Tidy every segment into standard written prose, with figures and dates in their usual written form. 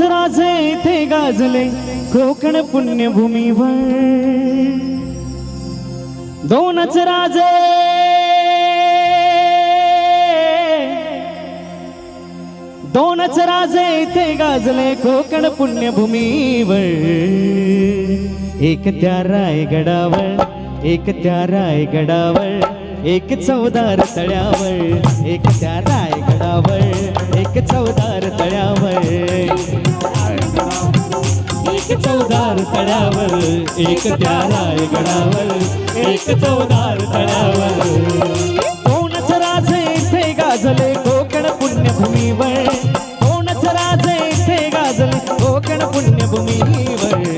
राजे इथे गाजले कोकण पुण्यभूमीवर दोनच राजे इथे गाजले कोकण पुण्यभूमीवर एक त्या रायगडावर एक त्या रायगडावर एक चौदार तळ्यावर एक त्या रायगडावर एक चौदार तळ्यावर एक चौदार तळ्यावर एक त्या रायगडावर एक चौदार तळ्यावर दोनच राजे इथे गाजले कोकण पुण्यभूमीवर दोनच राजे इथे गाजले कोकण पुण्यभूमीवर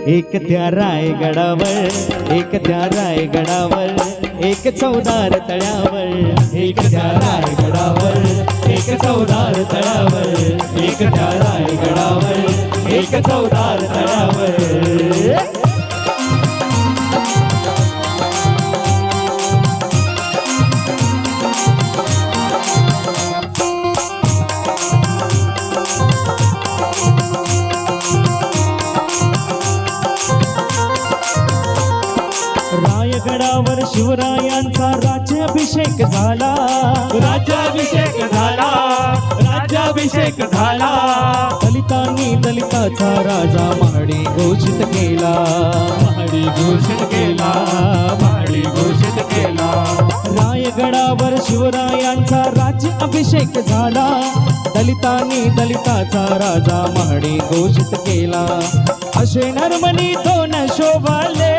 एक त्या रायगडावर एक त्या रायगडावर एक चौदार तळ्यावर एक त्या रायगडावर एक चौदार तळ्यावर एक त्या रायगडावर एक चौदार तळ्यावर रायगडावर शिवरायांचा राज्याभिषेक झाला राज्याभिषेक झाला राज्याभिषेक झाला दलितांनी दलिताचा राजा महाडी घोषित केला महाडी घोषित केला महाडी घोषित केला रायगडावर शिवरायांचा राज्याभिषेक झाला दलितांनी दलिताचा राजा महाडी घोषित केला असे नरमनी दोन शोभाले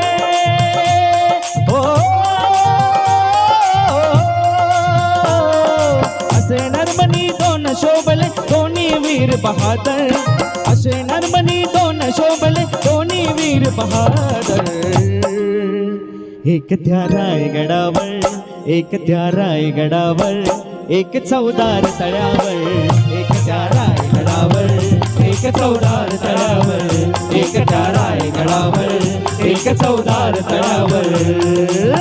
असे नरमनी दोन शोभले दोन्ही वीर बहादर असे नरमनी दोन शोभले दोन्ही वीर बहादर एक त्या रायगडावर एक त्या रायगडावर एक चौदार तळ्यावर एक त्या रायगडावर एक चौदार तळ्यावर एक त्या रायगडावर एक चौदार तळ्यावर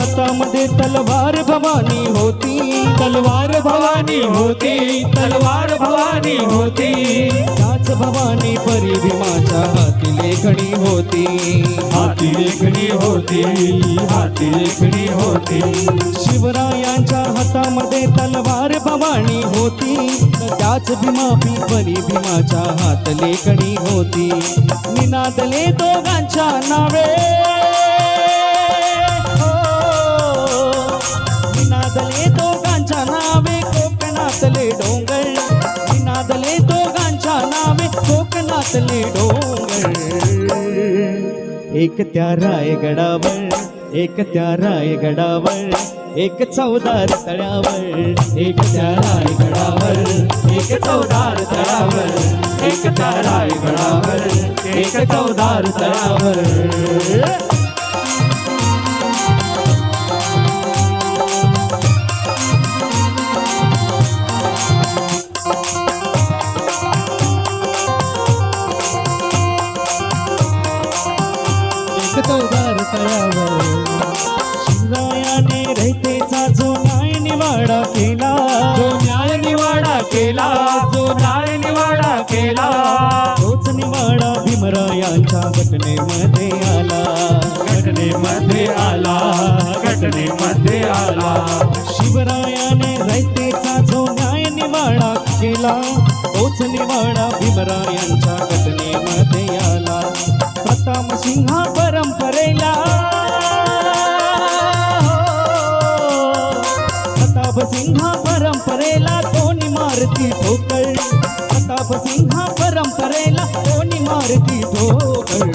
हातामध्ये तलवार भवानी होती तलवार भवानी होती तलवार भवानी होती त्याच भवानी परी भीमाच्या हाती लेखणी होती हाती लेखणी होती हाती लेखणी होती शिवरायांच्या हातामध्ये तलवार भवानी होती त्याच भीमापी परी भीमाच्या हात लेखणी होती निनादले दोघांच्या नावे निनादले दोघांच्या नावे कोकणातले डोंगर निनादले दोघांच्या नावे कोकणातले डोंगर एक त्या रायगडावर एक त्या रायगडावर एक चौदार तळ्यावर एक त्या रायगडावर एक चौदार तळ्यावर एक त्या रायगडावर एक चौदार तळ्यावर चौदार तळ्यावर शिवरायाने रयतेचा जो न्याय निवाडा केला जो न्याय निवाडा केला जो न्याय निवाडा केला तोच निवाडा भीमरायांच्या घटनेमध्ये आला घटनेमध्ये आला घटनेमध्ये आला शिवरायाने रयतेचा जो न्याय निवाडा केला तोच निवाडा भीमरायांच्या घटनेमध्ये आला प्रताप सिंहा परंपरेला प्रताप सिंहा परंपरेला कोणी मारती ठोकळ प्रताप सिंहा परंपरेला कोणी मारती ठोकळ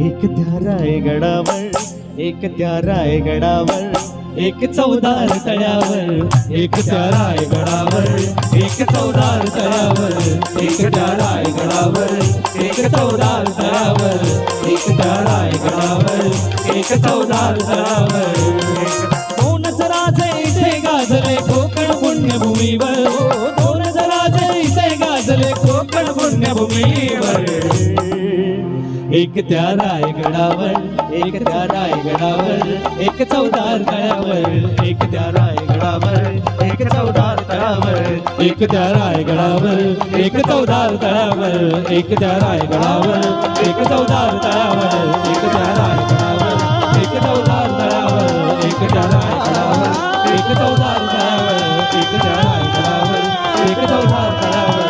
एक त्या रायगडावर एक त्या रायगडावर एक चौदार तळ्यावर एक त्या रायगडावर एक चौदार तळ्यावर एक त्या रायगडावर एक चौदार तळ्यावर एक त्या रायगडावर एक चौदार तळ्यावर दोनच राजे इथे गाजले कोकण पुण्यभूमीवर दोनच राजे इथे गाजले कोकण पुण्यभूमीवर एक त्या रायगडावर एक त्या रायगडावर एक चौदार तळ्यावर एक त्या रायगडावर एक चौदार तळ्यावर एक त्या रायगडावर एक चौदार तळ्यावर एक त्या रायगडावर एक चौदार तळ्यावर एक त्या रायगडावर एक चौदार तळ्यावर एक त्या रायगडावर एक चौदार तळ्यावर एक त्या रायगडावर एक चौदार तळ्यावर